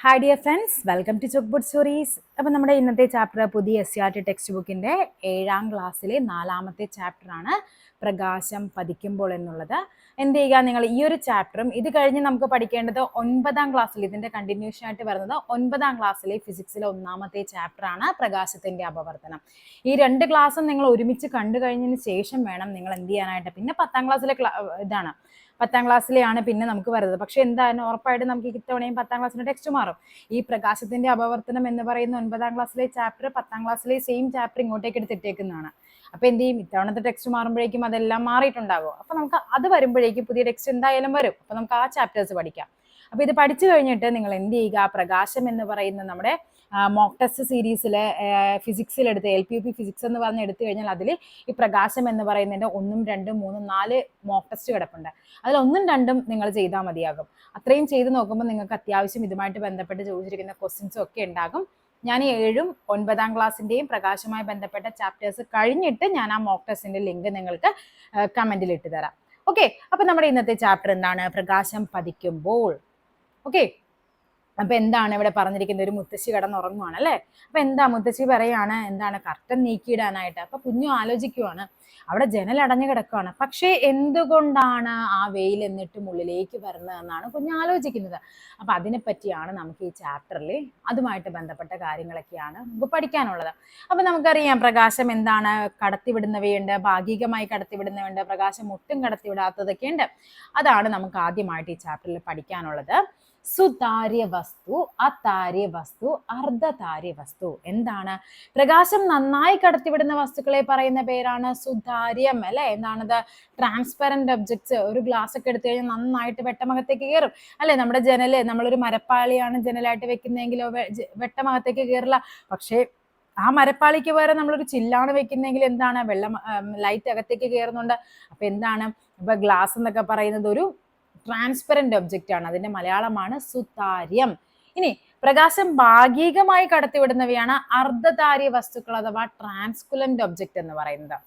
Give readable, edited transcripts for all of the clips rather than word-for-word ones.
Hi dear friends, welcome to chalk board stories. അപ്പം നമ്മുടെ ഇന്നത്തെ ചാപ്റ്റർ പുതിയ SCERT ടെക്സ്റ്റ് ബുക്കിൻ്റെ 7ാം ക്ലാസ്സിലെ 4ാമത്തെ ചാപ്റ്ററാണ് പ്രകാശം പതിക്കുമ്പോൾ എന്നുള്ളത്. എന്ത് ചെയ്യുക, നിങ്ങൾ ഈ ഒരു ചാപ്റ്ററും ഇത് കഴിഞ്ഞ് നമുക്ക് പഠിക്കേണ്ടത് 9ാം ക്ലാസ്സിൽ, ഇതിൻ്റെ കണ്ടിന്യൂഷൻ ആയിട്ട് വരുന്നത് 9ാം ക്ലാസ്സിലെ ഫിസിക്സിലെ 1ാമത്തെ ചാപ്റ്ററാണ് പ്രകാശത്തിൻ്റെ അപവർത്തനം. ഈ 2 ക്ലാസ്സും നിങ്ങൾ ഒരുമിച്ച് കണ്ടു കഴിഞ്ഞതിന് ശേഷം വേണം നിങ്ങൾ എന്ത് ചെയ്യാനായിട്ട്. പിന്നെ 10ാം ക്ലാസ്സിലെ ഇതാണ് 10ാം ക്ലാസ്സിലെയാണ് പിന്നെ നമുക്ക് വരുന്നത്. പക്ഷെ എന്തായാലും ഉറപ്പായിട്ട് നമുക്ക് ഇത്തവണയും 10ാം ക്ലാസ്സിന്റെ ടെക്സ്റ്റ് മാറും. ഈ പ്രകാശത്തിന്റെ അപവർത്തനം എന്ന് പറയുന്ന 9ാം ക്ലാസ്സിലെ ചാപ്റ്റർ 10ാം ക്ലാസ്സിലെ സെയിം ചാപ്റ്റർ ഇങ്ങോട്ടേക്ക് എടുത്തിട്ടേക്കുന്നതാണ്. അപ്പൊ എന്ത് ചെയ്യും, ഇത്തവണത്തെ ടെക്സ്റ്റ് മാറുമ്പോഴേക്കും അതെല്ലാം മാറിയിട്ടുണ്ടാകും. അപ്പൊ നമുക്ക് അത് വരുമ്പോഴേക്കും പുതിയ ടെക്സ്റ്റ് എന്തായാലും വരും. അപ്പൊ നമുക്ക് ആ ചാപ്റ്റേഴ്സ് പഠിക്കാം. അപ്പൊ ഇത് പഠിച്ചു കഴിഞ്ഞിട്ട് നിങ്ങൾ എന്ത് ചെയ്യുക, പ്രകാശം എന്ന് പറയുന്ന നമ്മുടെ മോക്ക് ടെസ്റ്റ് സീരീസിലെ ഫിസിക്സിൽ എടുത്ത് LPUP ഫിസിക്സ് എന്ന് പറഞ്ഞ് എടുത്തു കഴിഞ്ഞാൽ അതിൽ ഈ പ്രകാശം എന്ന് പറയുന്നതിന്റെ 1, 2, 3, 4 മോക്ക് ടെസ്റ്റ് കിടപ്പുണ്ട്. അതിൽ 1ഉം 2ഉം നിങ്ങൾ ചെയ്താൽ മതിയാകും. അത്രയും ചെയ്ത് നോക്കുമ്പോൾ നിങ്ങൾക്ക് അത്യാവശ്യം ഇതുമായിട്ട് ബന്ധപ്പെട്ട് ചോദിച്ചിരിക്കുന്ന ക്വസ്റ്റ്യൻസും ഒക്കെ ഉണ്ടാകും. ഞാൻ 7ഉം 9ാം ക്ലാസ്സിന്റെയും പ്രകാശവുമായി ബന്ധപ്പെട്ട ചാപ്റ്റേഴ്സ് കഴിഞ്ഞിട്ട് ഞാൻ ആ മോക്ക് ടെസ്റ്റിന്റെ ലിങ്ക് നിങ്ങൾക്ക് കമന്റിൽ ഇട്ട് തരാം. ഓക്കെ, അപ്പൊ നമ്മുടെ ഇന്നത്തെ ചാപ്റ്റർ എന്താണ്? പ്രകാശം പതിക്കുമ്പോൾ. ഓക്കെ, അപ്പൊ എന്താണ് ഇവിടെ പറഞ്ഞിരിക്കുന്നത്? ഒരു മുത്തശ്ശി കിടന്നുറങ്ങുവാണ് അല്ലെ. അപ്പൊ എന്താ മുത്തശ്ശി പറയാണ്, എന്താണ് കർട്ടൻ നീക്കിയിടാനായിട്ട്. അപ്പൊ കുഞ്ഞു ആലോചിക്കുവാണ്, അവിടെ ജനലടഞ്ഞു കിടക്കുകയാണ്, പക്ഷേ എന്തുകൊണ്ടാണ് ആ വെയിൽ എന്നിട്ടും ഉള്ളിലേക്ക് വരുന്നതെന്നാണ് കുഞ്ഞു ആലോചിക്കുന്നത്. അപ്പൊ അതിനെ പറ്റിയാണ് നമുക്ക് ഈ ചാപ്റ്ററിൽ അതുമായിട്ട് ബന്ധപ്പെട്ട കാര്യങ്ങളൊക്കെയാണ് നമുക്ക് പഠിക്കാനുള്ളത്. അപ്പൊ നമുക്കറിയാം പ്രകാശം എന്താണ്, കടത്തിവിടുന്നവയുണ്ട്, ഭാഗികമായി കടത്തിവിടുന്നവയുണ്ട്, പ്രകാശം ഒട്ടും കടത്തിവിടാത്തതൊക്കെ ഉണ്ട്. അതാണ് നമുക്ക് ആദ്യമായിട്ട് ഈ ചാപ്റ്ററിൽ പഠിക്കാനുള്ളത്. സുതാര്യ വസ്തു, അതാര്യ വസ്തു, അർദ്ധതാര്യ വസ്തു. എന്താണ്? പ്രകാശം നന്നായി കടത്തിവിടുന്ന വസ്തുക്കളെ പറയുന്ന പേരാണ് സുതാര്യം അല്ലെ. എന്താണത്? Transparent objects. ഒരു ഗ്ലാസ് ഒക്കെ എടുത്തു കഴിഞ്ഞാൽ നന്നായിട്ട് വെട്ടമകത്തേക്ക് കയറും അല്ലെ. നമ്മുടെ ജനല്, നമ്മളൊരു മരപ്പാളിയാണ് ജനലായിട്ട് വെക്കുന്നതെങ്കിലോ വെട്ടമകത്തേക്ക് കയറില്ല. പക്ഷേ ആ മരപ്പാളിക്ക് പകരം നമ്മളൊരു ചില്ലാണ് വെക്കുന്നെങ്കിൽ എന്താണ്, വെള്ളം ലൈറ്റ് അകത്തേക്ക് കയറുന്നുണ്ട്. അപ്പൊ എന്താണ്, ഇപ്പൊ ഗ്ലാസ് എന്നൊക്കെ പറയുന്നത് ഒരു ട്രാൻസ്പെറന്റ് ഒബ്ജക്റ്റ് ആണ്. അതിന്റെ മലയാളമാണ് സുതാര്യം. ഇനി പ്രകാശം ഭാഗികമായി കടത്തിവിടുന്നവയാണ് അർദ്ധതാര്യ വസ്തുക്കൾ അഥവാ ട്രാൻസ്കുലന്റ് ഒബ്ജക്റ്റ് എന്ന് പറയുന്നത്.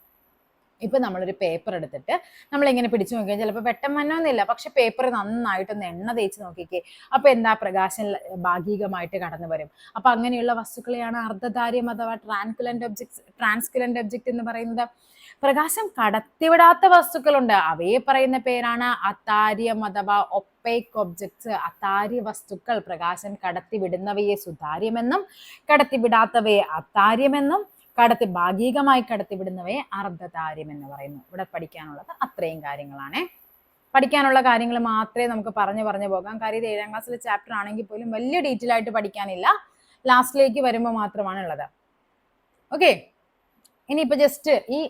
ഇപ്പൊ നമ്മളൊരു പേപ്പർ എടുത്തിട്ട് നമ്മൾ ഇങ്ങനെ പിടിച്ചു നോക്കിയാൽ ചിലപ്പോൾ വെട്ടം വന്നോന്നില്ല, പക്ഷെ പേപ്പർ നന്നായിട്ടൊന്ന് എണ്ണ തേച്ച് നോക്കിക്കേ. അപ്പൊ എന്താ, പ്രകാശം ഭാഗികമായിട്ട് കടന്നു വരും. അപ്പൊ അങ്ങനെയുള്ള വസ്തുക്കളെയാണ് അർദ്ധതാര്യം അഥവാ ട്രാൻസ്കുലന്റ് ഒബ്ജക്റ്റ് എന്ന് പറയുന്നത്. പ്രകാശം കടത്തിവിടാത്ത വസ്തുക്കളുണ്ട്, അവയെ പറയുന്ന പേരാണ് അതാര്യം അഥവാ ഒപ്പേക്ക് ഒബ്ജക്ട്സ്. അതാര്യ വസ്തുക്കൾ, പ്രകാശം കടത്തിവിടുന്നവയെ സുതാര്യമെന്നും കടത്തിവിടാത്തവയെ അതാര്യമെന്നും ഭാഗികമായി കടത്തിവിടുന്നവയെ അർദ്ധതാര്യം എന്ന് പറയുന്നു. ഇവിടെ പഠിക്കാനുള്ളത് അത്രയും കാര്യങ്ങളാണ്. പഠിക്കാനുള്ള കാര്യങ്ങൾ മാത്രമേ നമുക്ക് പറഞ്ഞു പോകാം. കാര്യം ഇത് 7ാം ക്ലാസ്സിലെ ചാപ്റ്റർ ആണെങ്കിൽ പോലും വലിയ ഡീറ്റെയിൽ ആയിട്ട് പഠിക്കാനില്ല, ലാസ്റ്റിലേക്ക് വരുമ്പോൾ മാത്രമാണ് ഉള്ളത്. ഓക്കെ, ഇനിയിപ്പോ ജസ്റ്റ് ഈ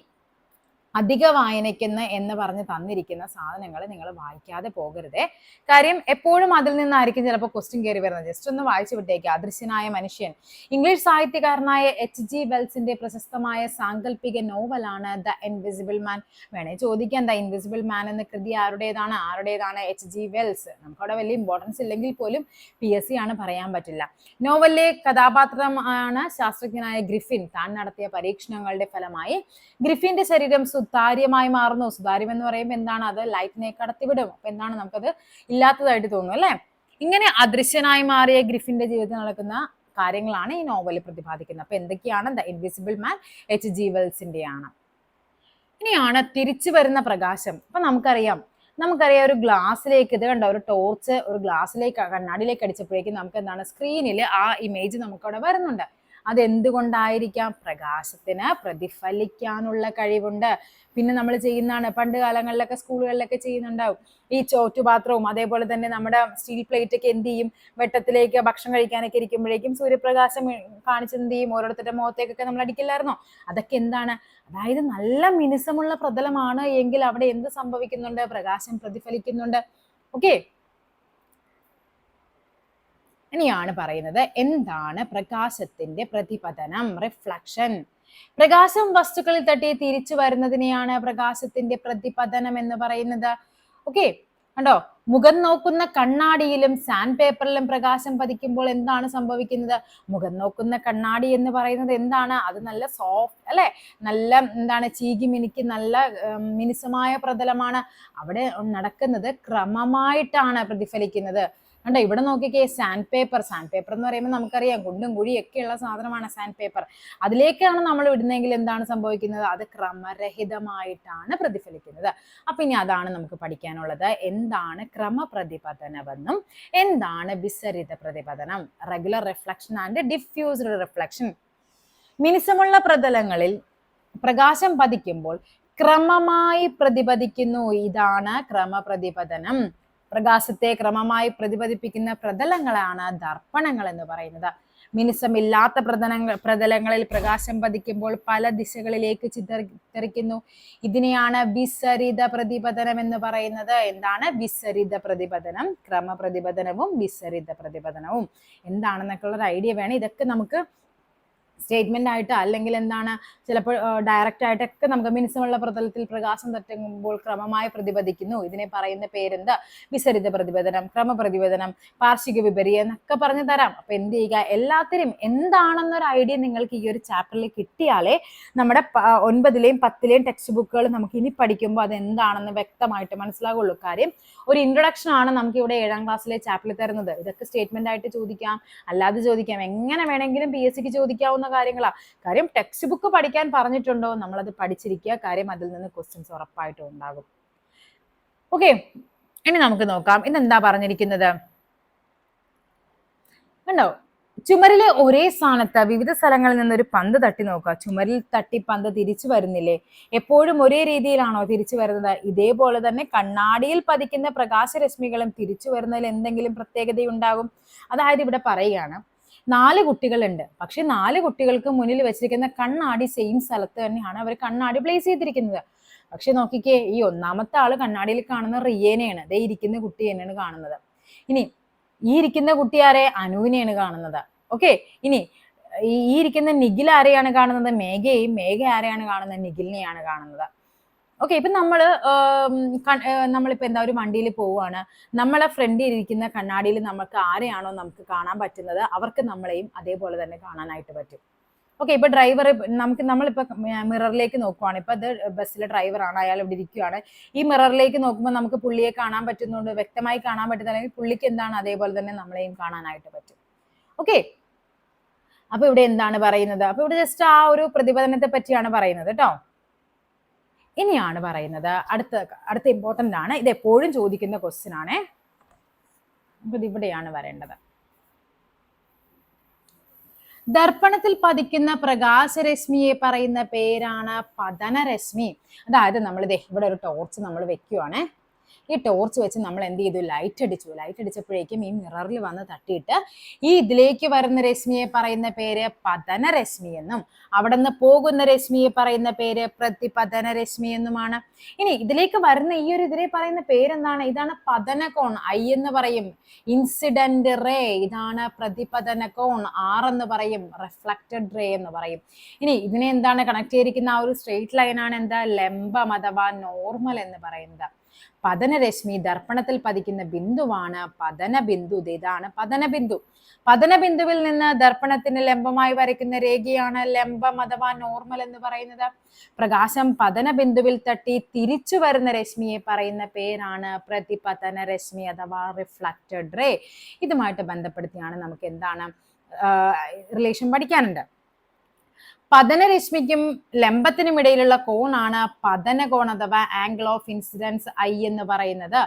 അധിക വായനയ്ക്കെന്ന് എന്ന് പറഞ്ഞ് തന്നിരിക്കുന്ന സാധനങ്ങൾ നിങ്ങൾ വായിക്കാതെ പോകരുതേ. കാര്യം എപ്പോഴും അതിൽ നിന്നായിരിക്കും ചിലപ്പോൾ ക്വസ്റ്റ്യൻ കയറി വരുന്നത്. ജസ്റ്റ് ഒന്ന് വായിച്ചു വിട്ടേക്ക്. അദൃശ്യനായ മനുഷ്യൻ, ഇംഗ്ലീഷ് സാഹിത്യകാരനായ HG വെൽസിന്റെ പ്രശസ്തമായ സാങ്കല്പിക നോവലാണ് ദ ഇൻവിസിബിൾ മാൻ. വേണേ ചോദിക്കാൻ, ദ ഇൻവിസിബിൾ മാൻ എന്ന കൃതി ആരുടേതാണ്? HG Wells. നമുക്കവിടെ വലിയ ഇമ്പോർട്ടൻസ് ഇല്ലെങ്കിൽ പോലും PSC ആണ്, പറയാൻ പറ്റില്ല. നോവലിലെ കഥാപാത്രമാണ് ശാസ്ത്രജ്ഞനായ ഗ്രിഫിൻ. താൻ നടത്തിയ പരീക്ഷണങ്ങളുടെ ഫലമായി ഗ്രിഫിന്റെ ശരീരം സുതാര്യമായി മാറുന്നു. സുതാര്യം എന്ന് പറയുമ്പോൾ എന്താണ്, അത് ലൈറ്റിനെ കടത്തിവിടും. അപ്പൊ എന്താണ്, നമുക്കത് ഇല്ലാത്തതായിട്ട് തോന്നും അല്ലെ. ഇങ്ങനെ അദൃശ്യനായി മാറിയ ഗ്രിഫിന്റെ ജീവിതത്തിൽ നടക്കുന്ന കാര്യങ്ങളാണ് ഈ നോവലിൽ പ്രതിപാദിക്കുന്നത്. അപ്പൊ എന്തൊക്കെയാണ്? ദ ഇൻവിസിബിൾ മാൻ HG വെൽസിന്റെ ആണ്. ഇനിയാണ് തിരിച്ചു വരുന്ന പ്രകാശം. അപ്പൊ നമുക്കറിയാം ഒരു ഗ്ലാസ്സിലേക്ക്, ഇത് കണ്ട, ഒരു ടോർച്ച് ഒരു ഗ്ലാസ്സിലേക്ക്, കണ്ണാടിയിലേക്ക് അടിച്ചപ്പോഴേക്കും നമുക്ക് എന്താണ്, സ്ക്രീനിൽ ആ ഇമേജ് നമുക്കവിടെ വരുന്നുണ്ട്. അതെന്തുകൊണ്ടായിരിക്കാം? പ്രകാശത്തിന് പ്രതിഫലിക്കാനുള്ള കഴിവുണ്ട്. പിന്നെ നമ്മൾ ചെയ്യുന്നതാണ്, പണ്ട് കാലങ്ങളിലൊക്കെ സ്കൂളുകളിലൊക്കെ ചെയ്യുന്നുണ്ടാവും. ഈ ചോറ്റുപാത്രവും അതേപോലെ തന്നെ നമ്മുടെ സ്റ്റീൽ പ്ലേറ്റ് ഒക്കെ എന്ത് ചെയ്യും, വെട്ടത്തിലേക്ക് ഭക്ഷണം കഴിക്കാനൊക്കെ ഇരിക്കുമ്പോഴേക്കും സൂര്യപ്രകാശം കാണിച്ച് എന്ത് ചെയ്യും, ഓരോരുത്തരുടെ മുഖത്തേക്കൊക്കെ നമ്മൾ അടിക്കില്ലായിരുന്നോ? അതൊക്കെ എന്താണ്, അതായത് നല്ല മിനുസമുള്ള പ്രതലമാണ് എങ്കിൽ അവിടെ എന്ത് സംഭവിക്കുന്നുണ്ട്? പ്രകാശം പ്രതിഫലിക്കുന്നുണ്ട്. ഓക്കെ, ഇനിയാണ് പറയുന്നത് എന്താണ് പ്രകാശത്തിന്റെ പ്രതിപതനം, റിഫ്ലക്ഷൻ. പ്രകാശം വസ്തുക്കളിൽ തട്ടി തിരിച്ചു വരുന്നതിനെയാണ് പ്രകാശത്തിന്റെ പ്രതിപതനം എന്ന് പറയുന്നത്. ഓക്കെ, കണ്ടോ, മുഖം നോക്കുന്ന കണ്ണാടിയിലും സാൻഡ് പേപ്പറിലും പ്രകാശം പതിക്കുമ്പോൾ എന്താണ് സംഭവിക്കുന്നത്? മുഖം നോക്കുന്ന കണ്ണാടി എന്ന് പറയുന്നത് എന്താണ്, അത് നല്ല സോഫ്റ്റ് അല്ലെ, നല്ല എന്താണ്, ചീകി മിനുക്കി നല്ല മിനുസമായ പ്രതലമാണ്. അവിടെ നടക്കുന്നത് ക്രമമായിട്ടാണ് പ്രതിഫലിക്കുന്നത്. കണ്ടോ ഇവിടെ നോക്കിക്കേ, സാൻഡ് പേപ്പർ. സാൻഡ് പേപ്പർ എന്ന് പറയുമ്പോൾ നമുക്കറിയാം കുണ്ടും കുഴിയൊക്കെയുള്ള സാധനമാണ് സാൻഡ് പേപ്പർ. അതിലേക്കാണ് നമ്മൾ ഇടുന്നതെങ്കിൽ എന്താണ് സംഭവിക്കുന്നത്? അത് ക്രമരഹിതമായിട്ടാണ് പ്രതിഫലിക്കുന്നത്. അപ്പൊ ഇനി അതാണ് നമുക്ക് പഠിക്കാനുള്ളത്. എന്താണ് ക്രമപ്രതിപതനമെന്നും എന്താണ് വിസരിത പ്രതിപതനം? Regular reflection and diffused reflection. മിനുസമുള്ള പ്രതലങ്ങളിൽ പ്രകാശം പതിക്കുമ്പോൾ ക്രമമായി പ്രതിപദിക്കുന്നു. ഇതാണ് ക്രമപ്രതിപതനം. പ്രകാശത്തെ ക്രമമായി പ്രതിപദിപ്പിക്കുന്ന പ്രതലങ്ങളാണ് ദർപ്പണങ്ങൾ എന്ന് പറയുന്നത്. മിനുസമില്ലാത്ത പ്രതലങ്ങളിൽ പ്രകാശം പതിക്കുമ്പോൾ പല ദിശകളിലേക്ക് ചിതറിക്കുന്നു. ഇതിനെയാണ് വിസരിത പ്രതിപതനം എന്ന് പറയുന്നത്. എന്താണ് വിസരിത പ്രതിപതനം? ക്രമപ്രതിപതനവും വിസരിത പ്രതിപതനവും എന്താണെന്നൊക്കെ ഉള്ള ഒരു ഐഡിയ വേണം. ഇതൊക്കെ നമുക്ക് സ്റ്റേറ്റ്മെന്റ് ആയിട്ട് അല്ലെങ്കിൽ എന്താണ് ചിലപ്പോൾ ഡയറക്റ്റ് ആയിട്ടൊക്കെ നമുക്ക് മിനുസമുള്ള പ്രതലത്തിൽ പ്രകാശം തട്ടുമ്പോൾ ക്രമമായി പ്രതിപദിക്കുന്നു. ഇതിനെ പറയുന്ന പേരെന്താ? വിസരിത പ്രതിപതനം, ക്രമപ്രതിപതനം, പാർശ്വിക വിപരീയം എന്നൊക്കെ പറഞ്ഞു തരാം. അപ്പൊ എന്ത് ചെയ്യുക, എല്ലാത്തിനും എന്താണെന്നൊരു ഐഡിയ നിങ്ങൾക്ക് ഈ ഒരു ചാപ്റ്ററിൽ കിട്ടിയാലേ നമ്മുടെ 9ലെയും 10ലെയും ടെക്സ്റ്റ് ബുക്കുകൾ നമുക്ക് ഇനി പഠിക്കുമ്പോൾ അത് എന്താണെന്ന് വ്യക്തമായിട്ട് മനസ്സിലാകുള്ളൂ. കാര്യം ഒരു ഇൻട്രൊഡക്ഷൻ ആണ് നമുക്ക് ഇവിടെ 7ാം ക്ലാസ്സിലെ ചാപ്റ്ററിൽ തരുന്നത്. ഇതൊക്കെ സ്റ്റേറ്റ്മെന്റ് ആയിട്ട് ചോദിക്കാം, അല്ലാതെ ചോദിക്കാം, എങ്ങനെ വേണമെങ്കിലും PSCക്ക് ചോദിക്കാവുന്ന കാര്യങ്ങളാ. കാര്യം ടെക്സ്റ്റ് ബുക്ക് പഠിക്കാൻ പറഞ്ഞിട്ടുണ്ടോ, നമ്മളത് പഠിച്ചിരിക്കുക. കാര്യം അതിൽ നിന്ന് ക്വസ്റ്റ്യൻസ് ഉറപ്പായിട്ടും ഉണ്ടാകും. ഓക്കെ, ഇനി നമുക്ക് നോക്കാം ഇന്നെന്താ പറഞ്ഞിരിക്കുന്നത്. കണ്ടോ, ചുമരിലെ ഒരേ സ്ഥാനത്ത് വിവിധ സ്ഥലങ്ങളിൽ നിന്നൊരു പന്ത് തട്ടി നോക്കുക. ചുമരിൽ തട്ടി പന്ത് തിരിച്ചു വരുന്നില്ലേ? എപ്പോഴും ഒരേ രീതിയിലാണോ തിരിച്ചു വരുന്നത്? ഇതേപോലെ തന്നെ കണ്ണാടിയിൽ പതിക്കുന്ന പ്രകാശരശ്മികളും തിരിച്ചു വരുന്നതിൽ എന്തെങ്കിലും പ്രത്യേകതയുണ്ടാകും. അതായത് ഇവിടെ പറയുകയാണ് 4 കുട്ടികളുണ്ട്. പക്ഷെ 4 കുട്ടികൾക്ക് മുന്നിൽ വെച്ചിരിക്കുന്ന കണ്ണാടി സെയിം സ്ഥലത്ത് തന്നെയാണ് അവർ കണ്ണാടി പ്ലേസ് ചെയ്തിരിക്കുന്നത്. പക്ഷെ നോക്കിക്കേ, ഈ 1ാമത്തെ ആള് കണ്ണാടിയിൽ കാണുന്ന റിയേനെയാണ്. ദേ ഇരിക്കുന്ന കുട്ടി തന്നെയാണ് കാണുന്നത്. ഇനി ഈ ഇരിക്കുന്ന കുട്ടി ആരെ? അനുവിനെയാണ് കാണുന്നത്. ഓക്കെ, ഇനി ഈ ഇരിക്കുന്ന നിഖിൽ ആരെയാണ് കാണുന്നത്? മേഘയെയും. മേഘ ആരെയാണ് കാണുന്നത്? നിഖിലിനെയാണ് കാണുന്നത്. ഓക്കെ, ഇപ്പൊ നമ്മളിപ്പോ എന്താ ഒരു വണ്ടിയിൽ പോവുകയാണ്. നമ്മളെ ഫ്രണ്ടിൽ ഇരിക്കുന്ന കണ്ണാടിയിൽ നമുക്ക് ആരെയാണോ നമുക്ക് കാണാൻ പറ്റുന്നത് അവർക്ക് നമ്മളെയും അതേപോലെ തന്നെ കാണാനായിട്ട് പറ്റും. ഓക്കെ, ഇപ്പൊ ഡ്രൈവർ നമ്മളിപ്പോ മിററിലേക്ക് നോക്കുവാണ്. ഇപ്പൊ അത് ബസ്സിലെ ഡ്രൈവറാണ്, അയാൾ ഇവിടെ ഇരിക്കുകയാണ്. ഈ മിററിലേക്ക് നോക്കുമ്പോൾ നമുക്ക് പുള്ളിയെ കാണാൻ പറ്റുന്നുണ്ട്, വ്യക്തമായി കാണാൻ പറ്റുന്ന, അല്ലെങ്കിൽ പുള്ളിക്ക് എന്താണ് അതേപോലെ തന്നെ നമ്മളെയും കാണാനായിട്ട് പറ്റും. ഓക്കെ, അപ്പൊ ഇവിടെ എന്താണ് പറയുന്നത്? അപ്പൊ ഇവിടെ ജസ്റ്റ് ആ ഒരു പ്രതിപതനത്തെ പറ്റിയാണ് പറയുന്നത് കേട്ടോ. ഇനിയാണ് പറയുന്നത് അടുത്ത ഇമ്പോർട്ടന്റ് ആണ്. ഇത് എപ്പോഴും ചോദിക്കുന്ന ക്വസ്റ്റ്യൻ ആണ്. അപ്പൊ ഇത് ഇവിടെയാണ് വരേണ്ടത്. ദർപ്പണത്തിൽ പതിക്കുന്ന പ്രകാശരശ്മിയെ പറയുന്ന പേരാണ് പതനരശ്മി. അതായത് നമ്മൾ ഇവിടെ ഒരു ടോർച്ച് നമ്മൾ വെക്കുവാണ്. ഈ ടോർച്ച് വെച്ച് നമ്മൾ എന്ത് ചെയ്തു? ലൈറ്റ് അടിച്ചു. ലൈറ്റ് അടിച്ചപ്പോഴേക്കും ഈ മിററിൽ വന്ന് തട്ടിയിട്ട് ഈ ഇതിലേക്ക് വരുന്ന രശ്മിയെ പറയുന്ന പേര് പതനരശ്മി എന്നും അവിടെ നിന്ന് പോകുന്ന രശ്മിയെ പറയുന്ന പേര് പ്രതിപതന രശ്മി എന്നുമാണ്. ഇനി ഇതിലേക്ക് വരുന്ന ഈ ഒരു ഇതിനെ പറയുന്ന പേരെന്താണ്? ഇതാണ് പതനകോൺ, I എന്ന് പറയും. ഇൻസിഡന്റ് റേ, ഇതാണ് പ്രതിപതന കോൺ, R എന്ന് പറയും. റിഫ്ലക്റ്റഡ് റേ എന്ന് പറയും. ഇനി ഇതിനെ എന്താണ് കണക്ട് ചെയ്തിരിക്കുന്ന ആ ഒരു സ്ട്രെയിറ്റ് ലൈനാണ് എന്താ? ലംബം അഥവാ നോർമൽ എന്ന് പറയുന്നത്. പതനരശ്മി ദർപ്പണത്തിൽ പതിക്കുന്ന ബിന്ദുവാണ് പതന ബിന്ദു. ഇതാണ് പതന ബിന്ദു. പതന ബിന്ദുവിൽ നിന്ന് ദർപ്പണത്തിന് ലംബമായി വരയ്ക്കുന്ന രേഖയാണ് ലംബം അഥവാ നോർമൽ എന്ന് പറയുന്നത്. പ്രകാശം പതന ബിന്ദുവിൽ തട്ടി തിരിച്ചു വരുന്ന രശ്മിയെ പറയുന്ന പേരാണ് പ്രതിപതന രശ്മി അഥവാ റിഫ്ലക്റ്റഡ് റേ. ഇതുമായിട്ട് ബന്ധപ്പെടുത്തിയാണ് നമുക്ക് എന്താണ് റിലേഷൻ പഠിക്കാനുണ്ട്. പതനരശ്മിക്കും ലംബത്തിനും ഇടയിലുള്ള കോണാണ് പതനകോൺ അഥവാ ആംഗിൾ ഓഫ് ഇൻസിഡൻസ് I എന്ന് പറയുന്നത്.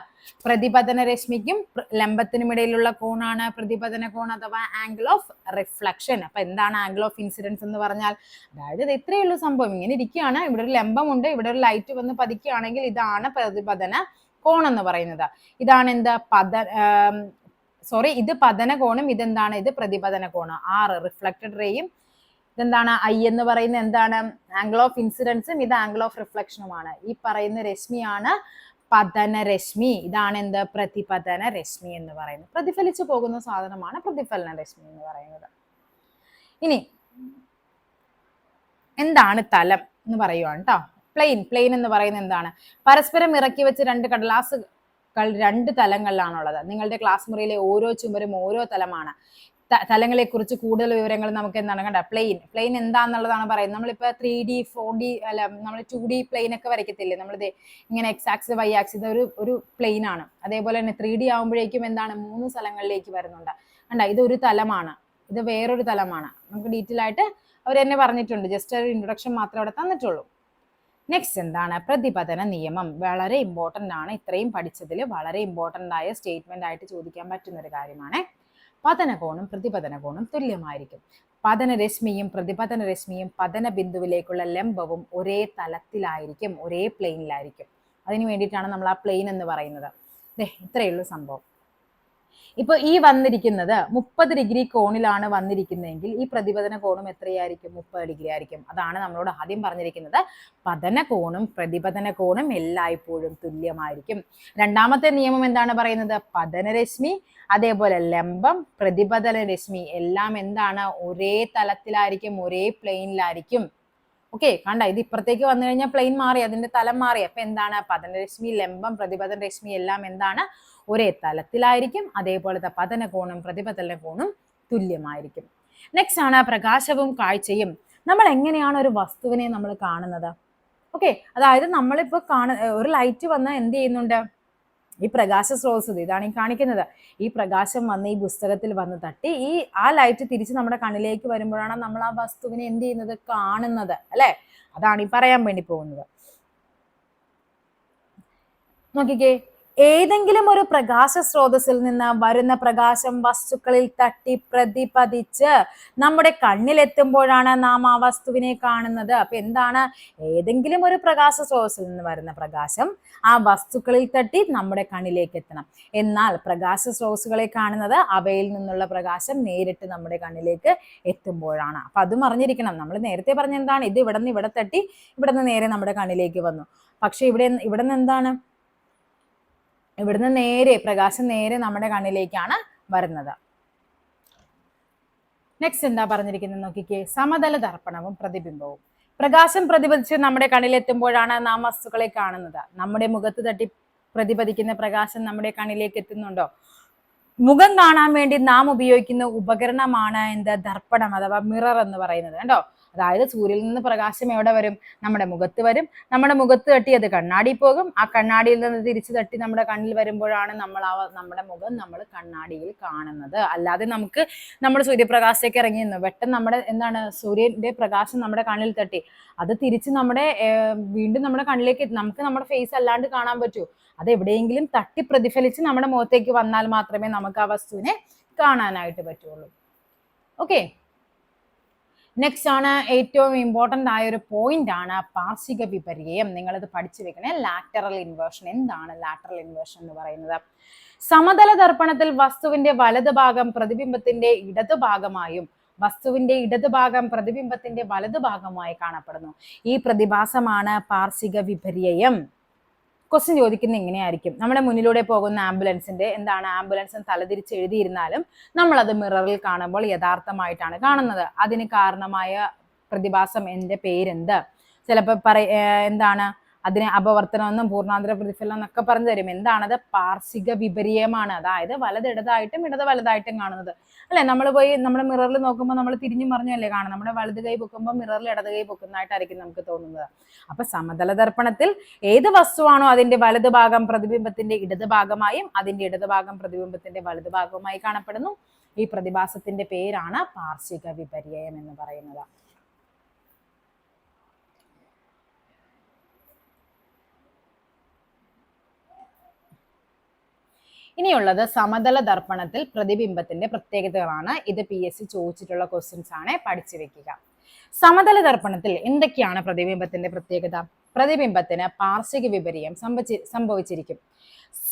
പ്രതിപതന രശ്മിക്കും ലംബത്തിനും ഇടയിലുള്ള കോണാണ് പ്രതിപതന കോൺ അഥവാ ആംഗിൾ ഓഫ് റിഫ്ലക്ഷൻ. അപ്പൊ എന്താണ് ആംഗിൾ ഓഫ് ഇൻസിഡൻസ് എന്ന് പറഞ്ഞാൽ? അതായത് ഇത് ഇത്രയേ ഉള്ളൂ സംഭവം. ഇങ്ങനെ ഇരിക്കുകയാണ്, ഇവിടെ ഒരു ലംബമുണ്ട്, ഇവിടെ ഒരു ലൈറ്റ് വന്ന് പതിക്കുകയാണെങ്കിൽ ഇതാണ് പ്രതിപതന കോൺ എന്ന് പറയുന്നത്. ഇതാണ് എന്താ ഇത് പതന കോണും ഇതെന്താണ്? ഇത് പ്രതിപതന കോണ്. R റിഫ്ലക്റ്റഡ് റേയും ഇതെന്താണ്? I എന്ന് പറയുന്നത് എന്താണ്? ആംഗിൾ ഓഫ് ഇൻസിഡൻസും ഇത് ആംഗിൾ ഓഫ് റിഫ്ലക്ഷനുമാണ്. ഈ പറയുന്ന രശ്മിയാണ് പതനരശ്മി. ഇതാണ് എന്ത്? പ്രതിപതന രശ്മി എന്ന് പറയുന്നത്. പ്രതിഫലിച്ചു പോകുന്ന സാധനമാണ് പ്രതിഫലന രശ്മി എന്ന് പറയുന്നത്. ഇനി എന്താണ് തലം എന്ന് പറയുവാണ് കേട്ടോ. പ്ലെയിൻ എന്ന് പറയുന്നത് എന്താണ്? പരസ്പരം ഇറക്കി വെച്ച് 2 കടലാസുകൾ 2 തലങ്ങളിലാണുള്ളത്. നിങ്ങളുടെ ക്ലാസ് മുറിയിലെ ഓരോ ചുമരും ഓരോ തലമാണ്. തലങ്ങളെക്കുറിച്ച് കൂടുതൽ വിവരങ്ങൾ നമുക്ക് എന്താണ് കണ്ട പ്ലെയിൻ എന്താന്നുള്ളതാണ് പറയുന്നത്. നമ്മളിപ്പോൾ 3D 4D അല്ല നമ്മൾ 2D പ്ലെയിൻ ഒക്കെ വരയ്ക്കത്തില്ലേ, നമ്മളിത് ഇങ്ങനെ എക്സ് ആക്സിസ് വൈ ആക്സിസ് ഒരു പ്ലെയിൻ ആണ്. അതേപോലെ തന്നെ 3D ആകുമ്പോഴേക്കും എന്താണ് 3 സ്ഥലങ്ങളിലേക്ക് വരുന്നുണ്ട്. കണ്ട ഇതൊരു തലമാണ്, ഇത് വേറൊരു തലമാണ്. നമുക്ക് ഡീറ്റെയിൽ ആയിട്ട് അവർ തന്നെ പറഞ്ഞിട്ടുണ്ട്, ജസ്റ്റ് ഒരു ഇൻട്രൊഡക്ഷൻ മാത്രമേ അവിടെ തന്നിട്ടുള്ളൂ. നെക്സ്റ്റ് എന്താണ് പ്രതിപതന നിയമം. വളരെ ഇമ്പോർട്ടൻ്റ് ആണ്, ഇത്രയും പഠിച്ചതിൽ വളരെ ഇമ്പോർട്ടൻ്റ് ആയ സ്റ്റേറ്റ്മെന്റ് ആയിട്ട് ചോദിക്കാൻ പറ്റുന്ന ഒരു കാര്യമാണ്. പതനകോണും പ്രതിപതനകോണും തുല്യമായിരിക്കും. പതനരശ്മിയും പ്രതിപതനരശ്മിയും പതന ബിന്ദുവിലേക്കുള്ള ലംബവും ഒരേ തലത്തിലായിരിക്കും, ഒരേ പ്ലെയിനിലായിരിക്കും. അതിന് വേണ്ടിയിട്ടാണ് നമ്മൾ ആ പ്ലെയിൻ എന്ന് പറയുന്നത്. ഇത്രയേ ഉള്ളൂ സംഭവം. ഇപ്പൊ ഈ വന്നിരിക്കുന്നത് 30 ഡിഗ്രി കോണിലാണ് വന്നിരിക്കുന്നതെങ്കിൽ ഈ പ്രതിപതന കോണും എത്രയായിരിക്കും? 30 ഡിഗ്രി ആയിരിക്കും. അതാണ് നമ്മളോട് ആദ്യം പറഞ്ഞിരിക്കുന്നത്, പതന കോണും പ്രതിപതന കോണും എല്ലായ്പ്പോഴും തുല്യമായിരിക്കും. രണ്ടാമത്തെ നിയമം എന്താണ് പറയുന്നത്? പതനരശ്മി അതേപോലെ ലംബം പ്രതിപതന രശ്മി എല്ലാം എന്താണ്? ഒരേ തലത്തിലായിരിക്കും, ഒരേ പ്ലെയിനിലായിരിക്കും. ഓക്കെ, കണ്ട ഇത് ഇപ്പുറത്തേക്ക് വന്നു കഴിഞ്ഞാൽ പ്ലെയിൻ മാറി, അതിന്റെ തലം മാറി. അപ്പൊ എന്താണ്? പതനരശ്മി ലംബം പ്രതിപതന രശ്മി എല്ലാം എന്താണ്? ഒരേ തലത്തിലായിരിക്കും. അതേപോലത്തെ പതനകോണും പ്രതിപതന കോണും തുല്യമായിരിക്കും. നെക്സ്റ്റ് ആണ് പ്രകാശവും കാഴ്ചയും. നമ്മൾ എങ്ങനെയാണ് ഒരു വസ്തുവിനെ നമ്മൾ കാണുന്നത്? ഓക്കെ, അതായത് നമ്മളിപ്പോ ഒരു ലൈറ്റ് വന്നാൽ എന്ത് ചെയ്യുന്നുണ്ട്? ഈ പ്രകാശ സ്രോതസ് ഇതാണ് ഈ കാണിക്കുന്നത്. ഈ പ്രകാശം വന്ന് ഈ പുസ്തകത്തിൽ വന്ന് തട്ടി ആ ലൈറ്റ് തിരിച്ച് നമ്മുടെ കണ്ണിലേക്ക് വരുമ്പോഴാണ് നമ്മൾ ആ വസ്തുവിനെ എന്ത് ചെയ്യുന്നത്? കാണുന്നത്, അല്ലെ? അതാണ് ഈ പറയാൻ വേണ്ടി പോകുന്നത്. നോക്കിക്കേ, ഏതെങ്കിലും ഒരു പ്രകാശ സ്രോതസ്സിൽ നിന്ന് വരുന്ന പ്രകാശം വസ്തുക്കളിൽ തട്ടി പ്രതിപതിച്ച് നമ്മുടെ കണ്ണിലെത്തുമ്പോഴാണ് നാം ആ വസ്തുവിനെ കാണുന്നത്. അപ്പൊ എന്താണ്? ഏതെങ്കിലും ഒരു പ്രകാശ സ്രോതസ്സിൽ നിന്ന് വരുന്ന പ്രകാശം ആ വസ്തുക്കളിൽ തട്ടി നമ്മുടെ കണ്ണിലേക്ക് എത്തണം. എന്നാൽ പ്രകാശ സ്രോതസ്സുകളെ കാണുന്നത് അവയിൽ നിന്നുള്ള പ്രകാശം നേരിട്ട് നമ്മുടെ കണ്ണിലേക്ക് എത്തുമ്പോഴാണ്. അപ്പൊ അതും അറിഞ്ഞിരിക്കണം. നമ്മൾ നേരത്തെ പറഞ്ഞ എന്താണ്? ഇത് ഇവിടെ നിന്ന് ഇവിടെ തട്ടി ഇവിടെ നിന്ന് നേരെ നമ്മുടെ കണ്ണിലേക്ക് വന്നു. പക്ഷെ ഇവിടെ നിന്ന് എന്താണ്? ഇവിടുന്ന് നേരെ പ്രകാശം നേരെ നമ്മുടെ കണ്ണിലേക്കാണ് വരുന്നത്. നെക്സ്റ്റ് എന്താ പറഞ്ഞിരിക്കുന്നത് നോക്കിക്കേ, സമതല ദർപ്പണവും പ്രതിബിംബവും. പ്രകാശം പ്രതിപതിച്ച് നമ്മുടെ കണ്ണിലെത്തുമ്പോഴാണ് നാം വസ്തുക്കളെ കാണുന്നത്. നമ്മുടെ മുഖത്ത് തട്ടി പ്രതിപതിക്കുന്ന പ്രകാശം നമ്മുടെ കണ്ണിലേക്ക് എത്തുന്നുണ്ടോ? മുഖം കാണാൻ വേണ്ടി നാം ഉപയോഗിക്കുന്ന ഉപകരണമാണ് എന്ത്? ദർപ്പണം അഥവാ മിറർ എന്ന് പറയുന്നത്. കണ്ടോ, അതായത് സൂര്യനിൽ നിന്ന് പ്രകാശം എവിടെ വരും? നമ്മുടെ മുഖത്ത് വരും. നമ്മുടെ മുഖത്ത് തട്ടി അത് കണ്ണാടി പോകും. ആ കണ്ണാടിയിൽ നിന്ന് തിരിച്ചു തട്ടി നമ്മുടെ കണ്ണിൽ വരുമ്പോഴാണ് നമ്മുടെ മുഖം നമ്മൾ കണ്ണാടിയിൽ കാണുന്നത്. അല്ലാതെ നമ്മുടെ സൂര്യപ്രകാശത്തേക്ക് ഇറങ്ങി നിന്ന് പെട്ടെന്ന് നമ്മുടെ എന്താണ് സൂര്യന്റെ പ്രകാശം നമ്മുടെ കണ്ണിൽ തട്ടി അത് തിരിച്ച് വീണ്ടും നമ്മുടെ കണ്ണിലേക്ക് നമുക്ക് നമ്മുടെ ഫേസ് അല്ലാണ്ട് കാണാൻ പറ്റൂ. അത് എവിടെയെങ്കിലും തട്ടി പ്രതിഫലിച്ച് നമ്മുടെ മുഖത്തേക്ക് വന്നാൽ മാത്രമേ നമുക്ക് ആ വസ്തുവിനെ കാണാനായിട്ട് പറ്റുള്ളൂ. ഓക്കെ, നെക്സ്റ്റ് ആണ് ഏറ്റവും ഇമ്പോർട്ടൻ്റ് ആയ ഒരു പോയിന്റ് ആണ് പാർശ്വിക വിപര്യം. നിങ്ങളിത് പഠിച്ചു വെക്കണേ. Lateral inversion. എന്താണ് ലാറ്ററൽ ഇൻവേർഷൻ എന്ന് പറയുന്നത്? സമതല ദർപ്പണത്തിൽ വസ്തുവിന്റെ വലതുഭാഗം പ്രതിബിംബത്തിന്റെ ഇടതുഭാഗമായും വസ്തുവിന്റെ ഇടതുഭാഗം പ്രതിബിംബത്തിന്റെ വലതുഭാഗമായി കാണപ്പെടുന്നു. ഈ പ്രതിഭാസമാണ് പാർശ്വിക വിപര്യം. ക്വസ്റ്റ്യൻ ചോദിക്കുന്നത് ഇങ്ങനെയായിരിക്കും: നമ്മുടെ മുന്നിലൂടെ പോകുന്ന ആംബുലൻസ് തലതിരിച്ച് എഴുതിയിരുന്നാലും നമ്മളത് മിററിൽ കാണുമ്പോൾ യഥാർത്ഥമായിട്ടാണ് കാണുന്നത്. അതിന് കാരണമായ പ്രതിഭാസം എന്റെ പേരെന്ത്? ചിലപ്പോൾ എന്താണ് അതിനെ അപവർത്തനമെന്നും പൂർണ്ണാന്തര പ്രതിഫലനം എന്നൊക്കെ പറഞ്ഞു തരും. എന്താണത്? പാർശ്വിക വിപര്യമാണ്. അതായത് വലത് ഇടതായിട്ടും ഇടത് വലതായിട്ടും കാണുന്നത്, അല്ലെ? നമ്മൾ മിററിൽ നോക്കുമ്പോൾ നമ്മൾ തിരിഞ്ഞു മറിഞ്ഞല്ലേ കാണും. നമ്മുടെ വലത് കൈ പൊക്കുമ്പോൾ മിററിൽ ഇടത് കൈ പൊക്കുന്നതായിട്ടായിരിക്കും നമുക്ക് തോന്നുന്നത്. അപ്പൊ സമതല ദർപ്പണത്തിൽ ഏത് വസ്തുവാണോ അതിന്റെ വലത് ഭാഗം പ്രതിബിംബത്തിന്റെ ഇടത് ഭാഗമായും അതിന്റെ ഇടത് ഭാഗം പ്രതിബിംബത്തിന്റെ വലത് ഭാഗവുമായി കാണപ്പെടുന്നു. ഈ പ്രതിഭാസത്തിന്റെ പേരാണ് പാർശ്വിക വിപര്യം എന്ന് പറയുന്നത്. ഇനിയുള്ളത് സമതല ദർപ്പണത്തിൽ പ്രതിബിംബത്തിന്റെ പ്രത്യേകതകളാണ്. ഇത് PSC ചോദിച്ചിട്ടുള്ള ക്വസ്റ്റ്യൻസ് ആണ്, പഠിച്ചു വെക്കുക. സമതല ദർപ്പണത്തിൽ എന്തൊക്കെയാണ് പ്രതിബിംബത്തിന്റെ പ്രത്യേകത? പ്രതിബിംബത്തിന് പാർശ്വിക വിപര്യം സംഭവിച്ചിരിക്കും.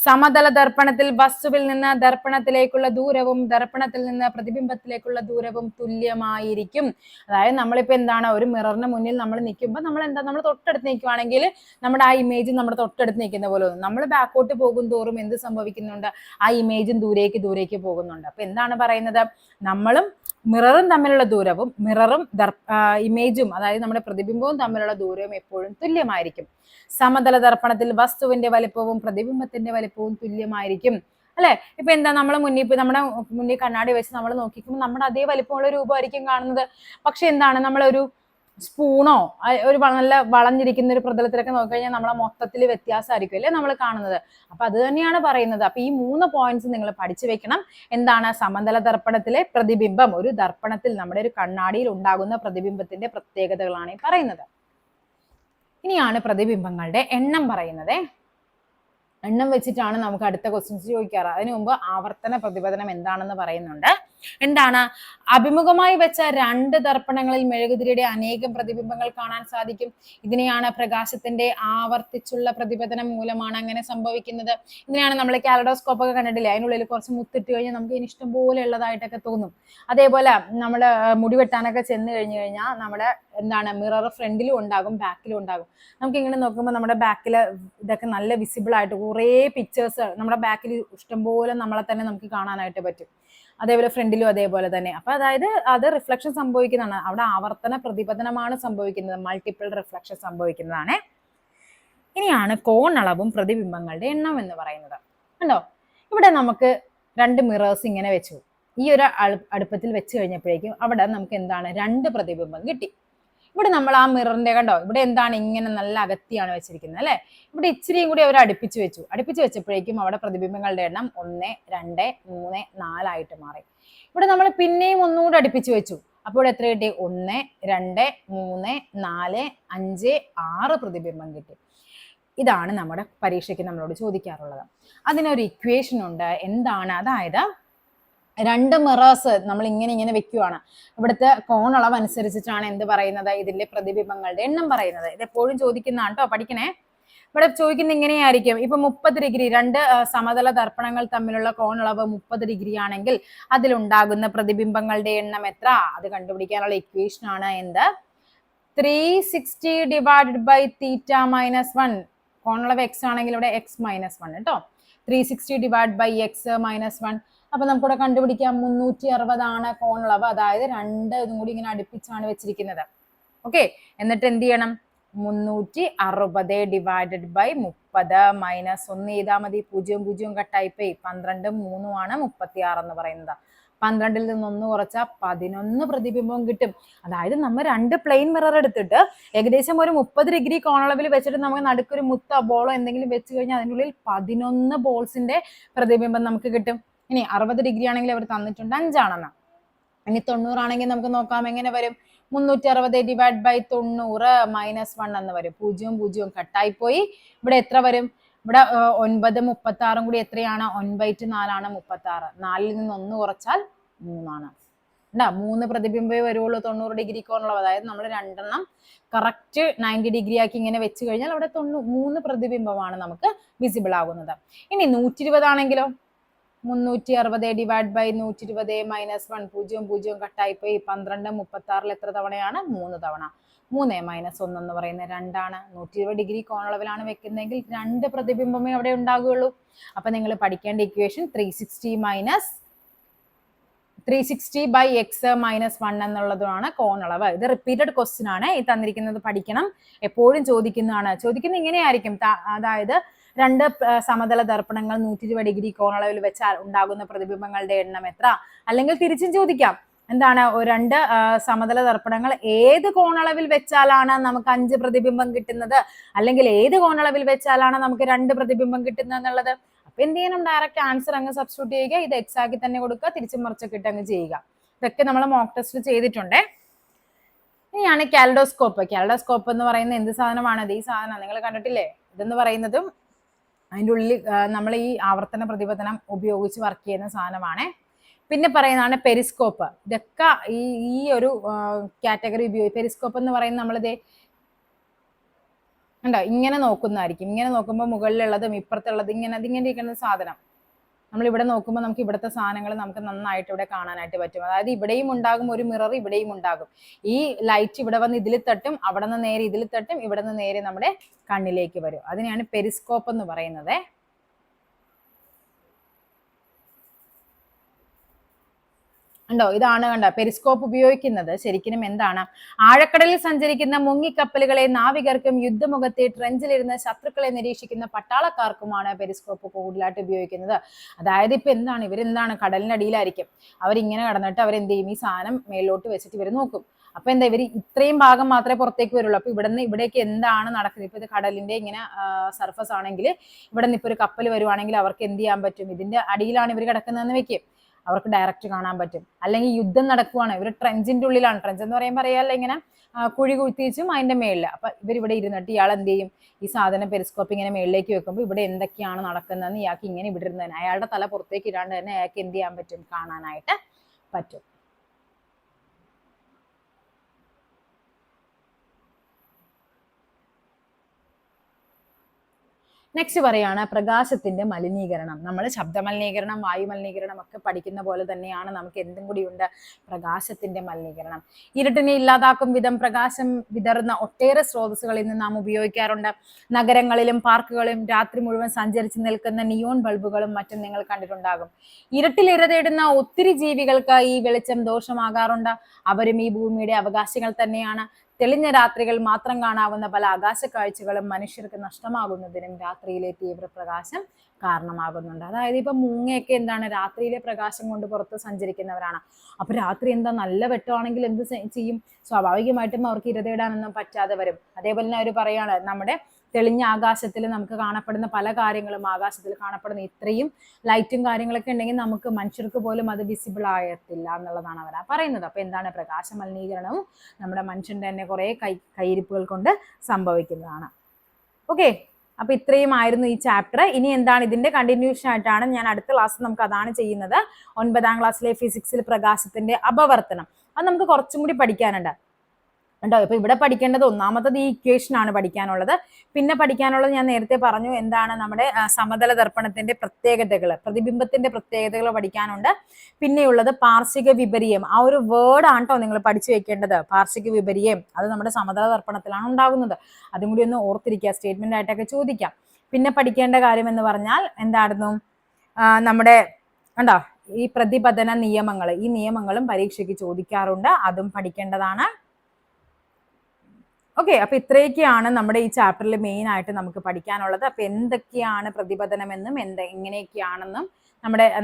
സമതല ദർപ്പണത്തിൽ വസ്തുവിൽ നിന്ന് ദർപ്പണത്തിലേക്കുള്ള ദൂരവും ദർപ്പണത്തിൽ നിന്ന് പ്രതിബിംബത്തിലേക്കുള്ള ദൂരവും തുല്യമായിരിക്കും. അതായത് നമ്മളിപ്പോ ഒരു മിററിന് മുന്നിൽ നമ്മൾ നിൽക്കുമ്പോൾ നമ്മൾ തൊട്ടടുത്ത് നിൽക്കുവാണെങ്കിൽ നമ്മുടെ ആ ഇമേജ് നമ്മുടെ തൊട്ടടുത്ത് നിൽക്കുന്ന പോലെ തോന്നും. നമ്മൾ ബാക്കോട്ട് പോകും തോറും എന്ത് സംഭവിക്കുന്നുണ്ട്? ആ ഇമേജും ദൂരേക്ക് പോകുന്നുണ്ട്. അപ്പൊ എന്താണ് പറയുന്നത്? നമ്മളും മിററും തമ്മിലുള്ള ദൂരവും ഇമേജും അതായത് നമ്മുടെ പ്രതിബിംബവും തമ്മിലുള്ള ദൂരവും എപ്പോഴും തുല്യമായിരിക്കും. സമതല ദർപ്പണത്തിൽ വസ്തുവിന്റെ വലിപ്പവും പ്രതിബിംബത്തിന്റെ വലിപ്പവും തുല്യമായിരിക്കും. അല്ലെ? ഇപ്പൊ എന്താ നമ്മുടെ മുന്നിൽ കണ്ണാടി വെച്ച് നമ്മൾ നോക്കിക്കുമ്പോൾ നമ്മുടെ അതേ വലിപ്പമുള്ള രൂപമായിരിക്കും കാണുന്നത്. പക്ഷെ എന്താണ്, നമ്മളൊരു സ്പൂണോ ഒരു നല്ല വളഞ്ഞിരിക്കുന്ന ഒരു പ്രതലത്തിലൊക്കെ നോക്കിക്കഴിഞ്ഞാൽ നമ്മളെ മൊത്തത്തിൽ വ്യത്യാസമായിരിക്കും അല്ലേ നമ്മൾ കാണുന്നത്. അപ്പൊ അത് തന്നെയാണ് പറയുന്നത്. അപ്പൊ ഈ 3 പോയിന്റ്സ് നിങ്ങൾ പഠിച്ചു വെക്കണം. എന്താണ് സമതല ദർപ്പണത്തിലെ പ്രതിബിംബം, ഒരു ദർപ്പണത്തിൽ നമ്മുടെ ഒരു കണ്ണാടിയിൽ ഉണ്ടാകുന്ന പ്രതിബിംബത്തിന്റെ പ്രത്യേകതകളാണ് ഈ പറയുന്നത്. ഇനിയാണ് പ്രതിബിംബങ്ങളുടെ എണ്ണം പറയുന്നത്. എണ്ണം വെച്ചിട്ടാണ് നമുക്ക് അടുത്ത ക്വസ്റ്റ്യൻസ് ചോദിക്കാറ്. അതിനു മുമ്പ് ആവർത്തന പ്രതിപതനം എന്താണെന്ന് പറയുന്നുണ്ട്. എന്താണ്? അഭിമുഖമായി വെച്ച 2 ദർപ്പണങ്ങളിൽ മെഴുകുതിരിയുടെ അനേകം പ്രതിബിംബങ്ങൾ കാണാൻ സാധിക്കും. ഇതിനെയാണ് പ്രകാശത്തിന്റെ ആവർത്തിച്ചുള്ള പ്രതിപതനം മൂലമാണ് അങ്ങനെ സംഭവിക്കുന്നത്. ഇതിനെയാണ് നമ്മൾ കാലഡോസ്കോപ്പ് ഒക്കെ കണ്ടിട്ടില്ലേ, അതിനുള്ളിൽ കുറച്ച് മുത്തിട്ട് കഴിഞ്ഞാൽ നമുക്ക് ഇതിന് ഇഷ്ടം പോലെ ഉള്ളതായിട്ടൊക്കെ തോന്നും. അതേപോലെ നമ്മൾ മുടി വെട്ടാനൊക്കെ ചെന്ന് കഴിഞ്ഞു കഴിഞ്ഞാൽ നമ്മുടെ എന്താണ് മിറർ ഫ്രണ്ടിലും ഉണ്ടാകും ബാക്കിലും ഉണ്ടാകും. നമുക്ക് ഇങ്ങനെ നോക്കുമ്പോൾ നമ്മുടെ ബാക്കിൽ ഇതൊക്കെ നല്ല വിസിബിൾ ആയിട്ട് കുറേ പിക്ചേഴ്സ് നമ്മുടെ ബാക്കിൽ ഇഷ്ടംപോലെ നമ്മളെ തന്നെ നമുക്ക് കാണാനായിട്ട് പറ്റും. അതേപോലെ ഫ്രണ്ടിലും അതേപോലെ തന്നെ. അപ്പൊ അതായത് അത് റിഫ്ലക്ഷൻ സംഭവിക്കുന്നതാണ്, അവിടെ ആവർത്തന പ്രതിപതനമാണ് സംഭവിക്കുന്നത്, മൾട്ടിപ്പിൾ റിഫ്ലക്ഷൻ സംഭവിക്കുന്നതാണ്. ഇനിയാണ് കോണളവും പ്രതിബിംബങ്ങളുടെ എണ്ണം എന്ന് പറയുന്നത്. കണ്ടോ, ഇവിടെ നമുക്ക് 2 മിറേഴ്സ് ഇങ്ങനെ വെച്ചു. ഈ ഒരു അടുപ്പത്തിൽ വെച്ച് കഴിഞ്ഞപ്പോഴേക്കും അവിടെ നമുക്ക് എന്താണ് 2 പ്രതിബിംബം കിട്ടി. ഇവിടെ നമ്മൾ ആ മിററിന്റെ കണ്ടോ, ഇവിടെ എന്താണ് ഇങ്ങനെ നല്ല അകത്തിയാണ് വെച്ചിരിക്കുന്നത് അല്ലെ. ഇവിടെ ഇച്ചിരിയും കൂടി അവർ അടുപ്പിച്ച് വെച്ചപ്പോഴേക്കും അവിടെ പ്രതിബിംബങ്ങളുടെ എണ്ണം 1, 2, 3, 4 ആയിട്ട് മാറി. ഇവിടെ നമ്മൾ പിന്നെയും ഒന്നുകൂടി അടുപ്പിച്ച് വെച്ചു. അപ്പോൾ എത്ര കിട്ടി? 1, 2, 3, 4, 5, 6 പ്രതിബിംബം കിട്ടി. ഇതാണ് നമ്മുടെ പരീക്ഷയ്ക്ക് നമ്മളോട് ചോദിക്കാറുള്ളത്. അതിനൊരു ഇക്വേഷൻ ഉണ്ട്. എന്താണ്? അതായത് 2 മിറേഴ്സ് നമ്മൾ ഇങ്ങനെ വെക്കുവാണ്. ഇവിടുത്തെ കോണളവ് അനുസരിച്ചിട്ടാണ് എന്ത് പറയുന്നത്, ഇതിന്റെ പ്രതിബിംബങ്ങളുടെ എണ്ണം പറയുന്നത്. ഇത് എപ്പോഴും ചോദിക്കുന്നതാണ് കേട്ടോ, പഠിക്കണേ. ഇവിടെ ചോദിക്കുന്നത് ഇങ്ങനെയായിരിക്കും. ഇപ്പൊ 30 ഡിഗ്രി 2 സമതല ദർപ്പണങ്ങൾ തമ്മിലുള്ള കോണളവ് 30 ഡിഗ്രി ആണെങ്കിൽ അതിലുണ്ടാകുന്ന പ്രതിബിംബങ്ങളുടെ എണ്ണം എത്ര? അത് കണ്ടുപിടിക്കാനുള്ള ഇക്വേഷൻ ആണ് എന്ത്? 360 ഡിവൈഡഡ് ബൈ തീറ്റ മൈനസ് 1. കോണളവ് എക്സ് ആണെങ്കിൽ ഇവിടെ എക്സ് മൈനസ് 1 കേട്ടോ. 360 ഡിവൈഡ് ബൈ എക്സ് മൈനസ് 1. അപ്പൊ നമുക്കിവിടെ കണ്ടുപിടിക്കാം 360 ആണ് കോണളവ്. അതായത് 2 ഇതും കൂടി ഇങ്ങനെ അടുപ്പിച്ചാണ് വെച്ചിരിക്കുന്നത്. ഓക്കെ, എന്നിട്ട് എന്ത് ചെയ്യണം? 360 ഡിവൈഡഡ് ബൈ 30 മൈനസ് 1 ചെയ്താൽ മതി. 0 0 കട്ടായി പോയി. 12 3 ആണ് 36 എന്ന് പറയുന്നത്. 12ൽ നിന്ന് 1 കുറച്ചാൽ 11 പ്രതിബിംബം കിട്ടും. അതായത് നമ്മൾ 2 പ്ലെയിൻ മിറർ എടുത്തിട്ട് ഏകദേശം ഒരു 30 ഡിഗ്രി കോണളവിൽ വെച്ചിട്ട് നമുക്ക് നടുക്കൊരു മുത്ത ബോളോ എന്തെങ്കിലും വെച്ച് കഴിഞ്ഞാൽ അതിനുള്ളിൽ 11 ബോൾസിന്റെ പ്രതിബിംബം നമുക്ക് കിട്ടും. ഇനി 60 ഡിഗ്രി ആണെങ്കിൽ അവർ തന്നിട്ടുണ്ട് 5 ആണെന്ന്. ഇനി 90 ആണെങ്കിൽ നമുക്ക് നോക്കാം എങ്ങനെ വരും. 360 ഡിവൈഡ് ബൈ 90 മൈനസ് 1 എന്ന് വരും. 0 0 കട്ടായി പോയി. ഇവിടെ എത്ര വരും? ഇവിടെ 9 36 കൂടി എത്രയാണ്? 9/4 ആണ് 36. 4ൽ നിന്ന് 1 കുറച്ചാൽ 3 ആണ്. 3 പ്രതിബിംബേ വരുള്ളൂ 90 ഡിഗ്രി കോണുള്ളത്. അതായത് നമ്മൾ 2 എണ്ണം കറക്റ്റ് 90 ഡിഗ്രി ആക്കി ഇങ്ങനെ വെച്ച് കഴിഞ്ഞാൽ അവിടെ 3 പ്രതിബിംബമാണ് നമുക്ക് വിസിബിൾ ആകുന്നത്. ഇനി 120 ആണെങ്കിലോ? 360 ഡിവൈഡ് ബൈ 120 മൈനസ് 1. 0 0 കട്ടായി പോയി. 12 36ൽ എത്ര തവണയാണ്? 3 തവണ. 3 മൈനസ് 1 എന്ന് പറയുന്നത് 2 ആണ്. 120 ഡിഗ്രി കോണളവിലാണ് വെക്കുന്നതെങ്കിൽ 2 പ്രതിബിംബമേ അവിടെ ഉണ്ടാകുകയുള്ളൂ. അപ്പൊ നിങ്ങൾ പഠിക്കേണ്ട ഇക്വേഷൻ 360 ബൈ എക്സ് മൈനസ് 1 എന്നുള്ളതാണ് കോണളവ്. ഇത് റിപ്പീറ്റഡ് ക്വസ്റ്റ്യൻ ആണ്. ഈ തന്നിരിക്കുന്നത് പഠിക്കണം, എപ്പോഴും ചോദിക്കുന്നതാണ്. ചോദിക്കുന്നത് ഇങ്ങനെയായിരിക്കും. അതായത് 2 സമതല ദർപ്പണങ്ങൾ 120 ഡിഗ്രി കോണളവിൽ വെച്ചാൽ ഉണ്ടാകുന്ന പ്രതിബിംബങ്ങളുടെ എണ്ണം എത്ര? അല്ലെങ്കിൽ തിരിച്ചും ചോദിക്കാം. എന്താണ്? 2 സമതല ദർപ്പണങ്ങൾ ഏത് കോണളവിൽ വെച്ചാലാണ് നമുക്ക് 5 പ്രതിബിംബം കിട്ടുന്നത്, അല്ലെങ്കിൽ ഏത് കോണളവിൽ വെച്ചാലാണ് നമുക്ക് 2 പ്രതിബിംബം കിട്ടുന്നത് എന്നുള്ളത്. അപ്പൊ എന്ത് ചെയ്യണം? ഡയറക്റ്റ് ആൻസർ അങ്ങ് സബ്സ്റ്റിറ്റ്യൂട്ട് ചെയ്യുക. ഇത് എക്സ് ആക്കി തന്നെ കൊടുക്കുക, തിരിച്ചും മറിച്ചൊക്കെ ഇട്ട് അങ്ങ് ചെയ്യുക. ഇതൊക്കെ നമ്മൾ മോക്ക് ടെസ്റ്റ് ചെയ്തിട്ടുണ്ട്. ഇനിയാണ് കാലഡോസ്കോപ്പ്. കാലഡോസ്കോപ്പ് എന്ന് പറയുന്നത് എന്ത് സാധനമാണ്? ഈ സാധനം നിങ്ങൾ കണ്ടിട്ടില്ലേ? ഇതെന്ന് പറയുന്നതും അതിൻ്റെ ഉള്ളിൽ നമ്മൾ ഈ ആവർത്തന പ്രതിപതനം ഉപയോഗിച്ച് വർക്ക് ചെയ്യുന്ന സാധനമാണ്. പിന്നെ പറയുന്നതാണ് പെരിസ്കോപ്പ്. ഇതൊക്കെ ഈ ഒരു കാറ്റഗറി പെരിസ്കോപ്പ് എന്ന് പറയുന്നത് നമ്മളിത് ഉണ്ടോ ഇങ്ങനെ നോക്കുന്നതായിരിക്കും. ഇങ്ങനെ നോക്കുമ്പോൾ മുകളിലുള്ളതും ഇപ്പുറത്തുള്ളത് അതിങ്ങനെ ഇരിക്കുന്ന സാധനം നമ്മളിവിടെ നോക്കുമ്പോൾ നമുക്ക് ഇവിടുത്തെ സാധനങ്ങൾ നമുക്ക് നന്നായിട്ട് ഇവിടെ കാണാനായിട്ട് പറ്റും. അതായത് ഇവിടെയും ഉണ്ടാകും ഒരു മിറർ, ഇവിടെയും ഉണ്ടാകും. ഈ ലൈറ്റ് ഇവിടെ വന്ന് ഇതിൽ തട്ടും, അവിടെ നിന്ന് നേരെ ഇതിൽ തട്ടും, ഇവിടെ നിന്ന് നേരെ നമ്മുടെ കണ്ണിലേക്ക് വരും. അതിനെയാണ് പെരിസ്കോപ്പ് എന്ന് പറയുന്നത്. ഉണ്ടോ? ഇതാണ് കണ്ട പെരിസ്കോപ്പ് ഉപയോഗിക്കുന്നത് ശരിക്കും എന്താണ്? ആഴക്കടലിൽ സഞ്ചരിക്കുന്ന മുങ്ങിക്കപ്പലുകളെ നാവികർക്കും യുദ്ധമുഖത്തെ ട്രെഞ്ചിലിരുന്ന് ശത്രുക്കളെ നിരീക്ഷിക്കുന്ന പട്ടാളക്കാർക്കുമാണ് പെരിസ്കോപ്പ് കൂടുതലായിട്ട് ഉപയോഗിക്കുന്നത്. അതായത് ഇപ്പൊ എന്താണ്, ഇവരെന്താണ് കടലിനടിയിലായിരിക്കും, അവരിങ്ങനെ കടന്നിട്ട് അവരെന്ത് ചെയ്യും, ഈ സാധനം മേലോട്ട് വെച്ചിട്ട് ഇവർ നോക്കും. അപ്പൊ എന്താ, ഇവർ ഇത്രയും ഭാഗം മാത്രമേ പുറത്തേക്ക് വരുള്ളൂ. അപ്പൊ ഇവിടുന്ന് ഇവിടേക്ക് എന്താണ് നടക്കുന്നത്, ഇപ്പൊ ഇത് കടലിന്റെ ഇങ്ങനെ സർഫസ് ആണെങ്കിൽ ഇവിടെ നിന്ന് ഇപ്പൊ ഒരു കപ്പൽ വരുവാണെങ്കിൽ അവർക്ക് എന്ത് ചെയ്യാൻ പറ്റും, ഇതിന്റെ അടിയിലാണ് ഇവർ കിടക്കുന്നതെന്ന് വെക്കും, അവർക്ക് ഡയറക്റ്റ് കാണാൻ പറ്റും. അല്ലെങ്കിൽ യുദ്ധം നടക്കുവാണ്, ഇവർ ട്രെഞ്ചിന്റെ ഉള്ളിലാണ്, ട്രെഞ്ച് എന്ന് പറയുമ്പോൾ അറിയാമല്ലോ ഇങ്ങനെ കുഴി കുത്തിച്ചും അതിന്റെ മേളിൽ. അപ്പൊ ഇവരിവിടെ ഇരുന്നിട്ട് ഇയാൾ എന്ത് ചെയ്യും, ഈ സാധനം പെരിസ്കോപ്പ് ഇങ്ങനെ മേളിലേക്ക് വെക്കുമ്പോൾ ഇവിടെ എന്തൊക്കെയാണ് നടക്കുന്നതെന്ന് ഇയാൾക്ക് ഇങ്ങനെ ഇവിടെ ഇരുന്നതിന്, അയാളുടെ തല പുറത്തേക്ക് ഇടാണ്ട് തന്നെ അയാൾക്ക് എന്ത് ചെയ്യാൻ പറ്റും, കാണാനായിട്ട് പറ്റും. നെക്സ്റ്റ് പറയാണ് പ്രകാശത്തിന്റെ മലിനീകരണം. നമ്മൾ ശബ്ദ മലിനീകരണം, വായു മലിനീകരണം ഒക്കെ പഠിക്കുന്ന പോലെ തന്നെയാണ് നമുക്ക് എന്തും കൂടിയുണ്ട്, പ്രകാശത്തിന്റെ മലിനീകരണം. ഇരുട്ടിനെ ഇല്ലാതാക്കും വിധം പ്രകാശം വിതറുന്ന ഒട്ടേറെ സ്രോതസ്സുകൾ ഇന്ന് നാം ഉപയോഗിക്കാറുണ്ട്. നഗരങ്ങളിലും പാർക്കുകളിലും രാത്രി മുഴുവൻ സഞ്ചരിച്ച് നിൽക്കുന്ന നിയോൺ ബൾബുകളും മറ്റും നിങ്ങൾ കണ്ടിട്ടുണ്ടാകും. ഇരുട്ടിൽ ഇര തേടുന്ന ഒത്തിരി ജീവികൾക്ക് ഈ വെളിച്ചം ദോഷമാകാറുണ്ട്. അവരും ഈ ഭൂമിയുടെ അവകാശികൾ തന്നെയാണ്. തെളിഞ്ഞ രാത്രികൾ മാത്രം കാണാവുന്ന പല ആകാശ കാഴ്ചകളും മനുഷ്യർക്ക് നഷ്ടമാകുന്നതിനും രാത്രിയിലെ തീവ്രപ്രകാശം കാരണമാകുന്നുണ്ട്. അതായത് ഇപ്പൊ മൂങ്ങയൊക്കെ എന്താണ്, രാത്രിയിലെ പ്രകാശം കൊണ്ട് പുറത്ത് സഞ്ചരിക്കുന്നവരാണ്. അപ്പൊ രാത്രി എന്താ നല്ല വെട്ടമാണെങ്കിൽ എന്ത് ചെയ്യും, സ്വാഭാവികമായിട്ടും അവർക്ക് ഇരതേടാനൊന്നും പറ്റാതെ വരും. അതേപോലെ തന്നെ അവർ പറയാണ്, നമ്മുടെ തെളിഞ്ഞ ആകാശത്തിൽ നമുക്ക് കാണപ്പെടുന്ന പല കാര്യങ്ങളും, ആകാശത്തിൽ കാണപ്പെടുന്ന ഇത്രയും ലൈറ്റും കാര്യങ്ങളൊക്കെ ഉണ്ടെങ്കിൽ നമുക്ക് മനുഷ്യർക്ക് പോലും അത് വിസിബിൾ ആയത്തില്ല എന്നുള്ളതാണ് അവർ പറയുന്നത്. അപ്പൊ എന്താണ്, പ്രകാശ മലിനീകരണവും നമ്മുടെ മനുഷ്യന്റെ തന്നെ കുറെ കയ്യിരിപ്പുകൾ കൊണ്ട് സംഭവിക്കുന്നതാണ്. ഓക്കെ, അപ്പൊ ഇത്രയും ആയിരുന്നു ഈ ചാപ്റ്റർ. ഇനി എന്താണ്, ഇതിന്റെ കണ്ടിന്യൂഷൻ ആയിട്ടാണ് ഞാൻ അടുത്ത ക്ലാസ് നമുക്ക് അതാണ് ചെയ്യുന്നത്. 9ാം ക്ലാസ്സിലെ ഫിസിക്സിൽ പ്രകാശത്തിന്റെ അപവർത്തനം, അത് നമുക്ക് കുറച്ചും കൂടി പഠിക്കാനുണ്ട് ഉണ്ടോ. ഇപ്പൊ ഇവിടെ പഠിക്കേണ്ടത് ഒന്നാമത്തത് ഈ ഇക്വേഷൻ ആണ് പഠിക്കാനുള്ളത്. പിന്നെ പഠിക്കാനുള്ളത് ഞാൻ നേരത്തെ പറഞ്ഞു, എന്താണ് നമ്മുടെ സമതല ദർപ്പണത്തിന്റെ പ്രത്യേകതകൾ, പ്രതിബിംബത്തിന്റെ പ്രത്യേകതകൾ പഠിക്കാനുണ്ട്. പിന്നെയുള്ളത് പാർശ്വിക വിപര്യം, ആ ഒരു വേർഡ് ആണ് കേട്ടോ നിങ്ങൾ പഠിച്ചു വെക്കേണ്ടത്. പാർശ്വിക വിപര്യം അത് നമ്മുടെ സമതല ദർപ്പണത്തിലാണ് ഉണ്ടാകുന്നത്. അതും കൂടി ഒന്ന് ഓർത്തിരിക്കുക, സ്റ്റേറ്റ്മെന്റ് ആയിട്ടൊക്കെ ചോദിക്കാം. പിന്നെ പഠിക്കേണ്ട കാര്യം എന്ന് പറഞ്ഞാൽ എന്തായിരുന്നു, നമ്മുടെ കണ്ടോ ഈ പ്രതിപതന നിയമങ്ങൾ, ഈ നിയമങ്ങളും പരീക്ഷയ്ക്ക് ചോദിക്കാറുണ്ട്, അതും പഠിക്കേണ്ടതാണ്. ഓക്കെ, അപ്പൊ ഇത്രയൊക്കെയാണ് നമ്മുടെ ഈ ചാപ്റ്ററിൽ മെയിൻ ആയിട്ട് നമുക്ക് പഠിക്കാനുള്ളത്. അപ്പൊ എന്തൊക്കെയാണ് പ്രതിപതനമെന്നും എങ്ങനെയൊക്കെയാണെന്നും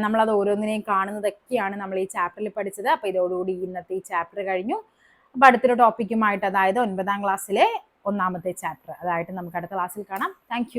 നമ്മളത് ഓരോന്നിനെയും കാണുന്നതൊക്കെയാണ് നമ്മൾ ഈ ചാപ്റ്ററിൽ പഠിച്ചത്. അപ്പൊ ഇതോടുകൂടി ഇന്നത്തെ ഈ ചാപ്റ്റർ കഴിഞ്ഞു. അപ്പൊ അടുത്തൊരു ടോപ്പിക്കുമായിട്ട്, അതായത് 9ാം ക്ലാസ്സിലെ 1ാമത്തെ ചാപ്റ്റർ അതായിട്ട് നമുക്ക് അടുത്ത ക്ലാസ്സിൽ കാണാം. താങ്ക്